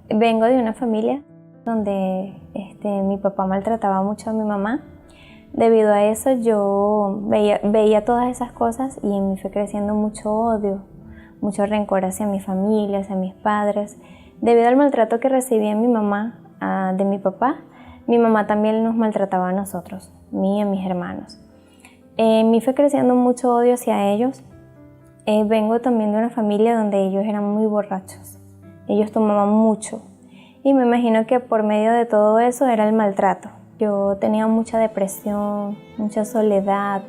Vengo de una familia donde mi papá maltrataba mucho a mi mamá. Debido a eso yo veía todas esas cosas y en mí fue creciendo mucho odio, mucho rencor hacia mi familia, hacia mis padres. Debido al maltrato que recibía mi mamá de mi papá, mi mamá también nos maltrataba a nosotros, mí y a mis hermanos. En mí fue creciendo mucho odio hacia ellos. Vengo también de una familia donde ellos eran muy borrachos. Ellos tomaban mucho y me imagino que por medio de todo eso era el maltrato. Yo tenía mucha depresión, mucha soledad,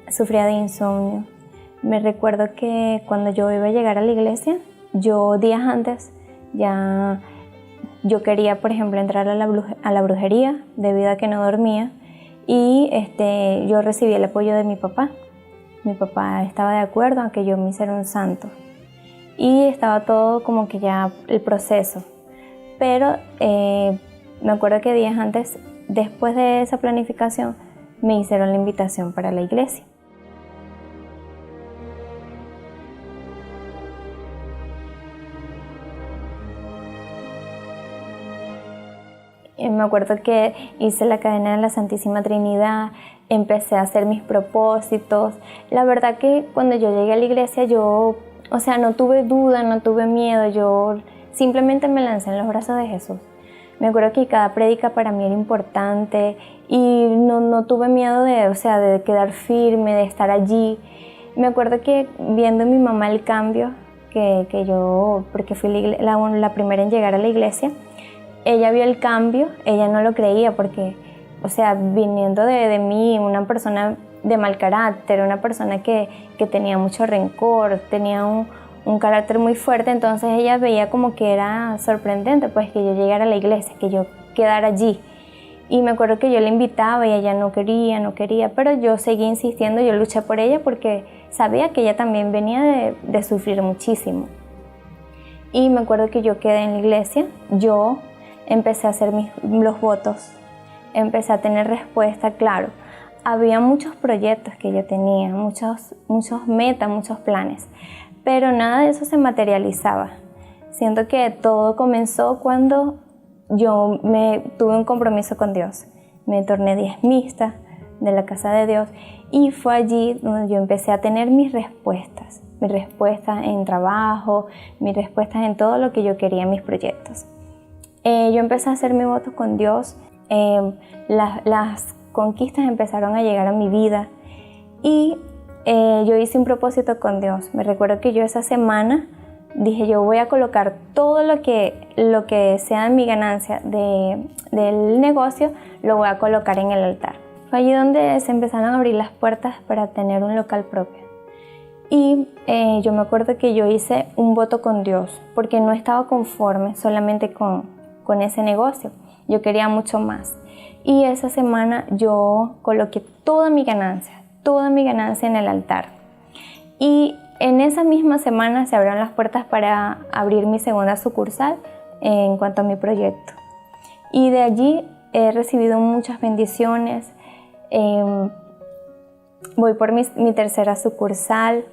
sufría de insomnio. Me recuerdo que cuando yo iba a llegar a la iglesia, yo días antes ya yo quería, por ejemplo, entrar a la brujería debido a que no dormía y yo recibí el apoyo de mi papá. Mi papá estaba de acuerdo a que yo me hiciera un santo y estaba todo como que ya el proceso. Pero me acuerdo que días antes, después de esa planificación, me hicieron la invitación para la iglesia. Me acuerdo que hice la cadena de la Santísima Trinidad, empecé a hacer mis propósitos. La verdad que cuando yo llegué a la iglesia no tuve duda, no tuve miedo, yo simplemente me lancé en los brazos de Jesús. Me acuerdo que cada prédica para mí era importante y no tuve miedo de quedar firme, de estar allí. Me acuerdo que viendo a mi mamá el cambio porque fui la primera en llegar a la iglesia, ella vio el cambio, ella no lo creía porque, viniendo de mí, una persona de mal carácter, una persona que tenía mucho rencor, tenía un carácter muy fuerte, entonces ella veía como que era sorprendente pues que yo llegara a la iglesia, que yo quedara allí. Y me acuerdo que yo la invitaba y ella no quería, pero yo seguí insistiendo, yo luché por ella porque sabía que ella también venía de sufrir muchísimo. Y me acuerdo que yo quedé en la iglesia, yo empecé a hacer los votos, empecé a tener respuesta, claro. Había muchos proyectos que yo tenía, muchos metas, muchos planes, pero nada de eso se materializaba. Siento que todo comenzó cuando yo tuve un compromiso con Dios. Me torné diezmista de la casa de Dios y fue allí donde yo empecé a tener mis respuestas en trabajo, mis respuestas en todo lo que yo quería en mis proyectos. Yo empecé a hacer mi voto con Dios, las conquistas empezaron a llegar a mi vida y yo hice un propósito con Dios. Me recuerdo que yo esa semana dije, yo voy a colocar todo lo que sea en mi ganancia del negocio, lo voy a colocar en el altar. Fue allí donde se empezaron a abrir las puertas para tener un local propio. Y yo me acuerdo que yo hice un voto con Dios porque no estaba conforme solamente con ese negocio. Yo quería mucho más. Y esa semana yo coloqué toda mi ganancia en el altar. Y en esa misma semana se abrieron las puertas para abrir mi segunda sucursal en cuanto a mi proyecto. Y de allí he recibido muchas bendiciones. Voy por mi tercera sucursal.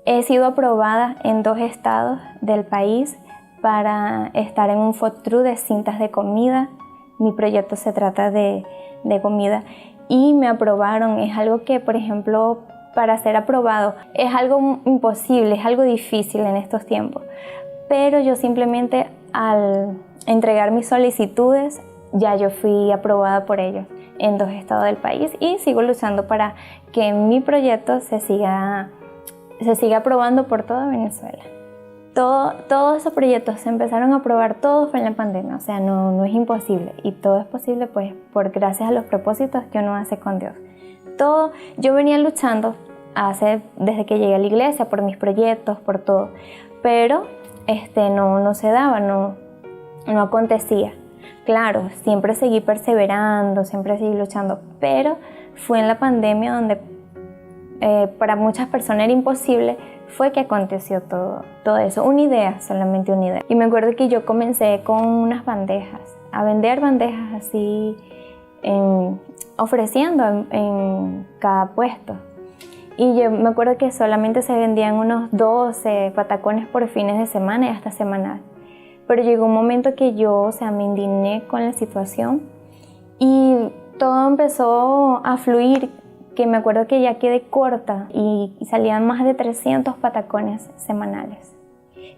He sido aprobada en 2 estados del país para estar en un food truck de cintas de comida. Mi proyecto se trata de comida y me aprobaron. Es algo que, por ejemplo, para ser aprobado es algo imposible, es algo difícil en estos tiempos. Pero yo simplemente al entregar mis solicitudes ya yo fui aprobada por ellos en 2 estados del país y sigo luchando para que mi proyecto se siga aprobando por toda Venezuela. Todos esos proyectos se empezaron a aprobar, todo fue en la pandemia, no es imposible y todo es posible pues por gracias a los propósitos que uno hace con Dios. Yo venía luchando desde que llegué a la iglesia por mis proyectos, por todo, pero no se daba, no acontecía. Claro, siempre seguí perseverando, siempre seguí luchando, pero fue en la pandemia donde para muchas personas era imposible, fue que aconteció todo eso, solamente una idea. Y me acuerdo que yo comencé con unas bandejas, a vender bandejas así, ofreciendo en cada puesto. Y yo me acuerdo que solamente se vendían unos 12 patacones por fines de semana y hasta semanal. pero llegó un momento que yo, o sea, me indigné con la situación y todo empezó a fluir, que me acuerdo que ya quedé corta y salían más de 300 patacones semanales.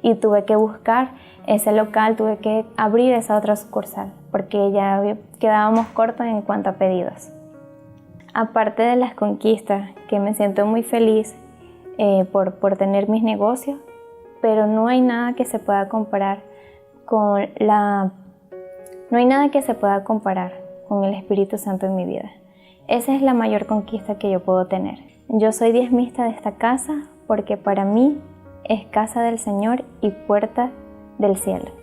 Y tuve que buscar ese local, tuve que abrir esa otra sucursal, porque ya quedábamos cortos en cuanto a pedidos. Aparte de las conquistas, que me siento muy feliz por tener mis negocios, pero no hay nada que se pueda comparar no hay nada que se pueda comparar con el Espíritu Santo en mi vida. Esa es la mayor conquista que yo puedo tener. Yo soy diezmista de esta casa porque para mí es casa del Señor y puerta del cielo.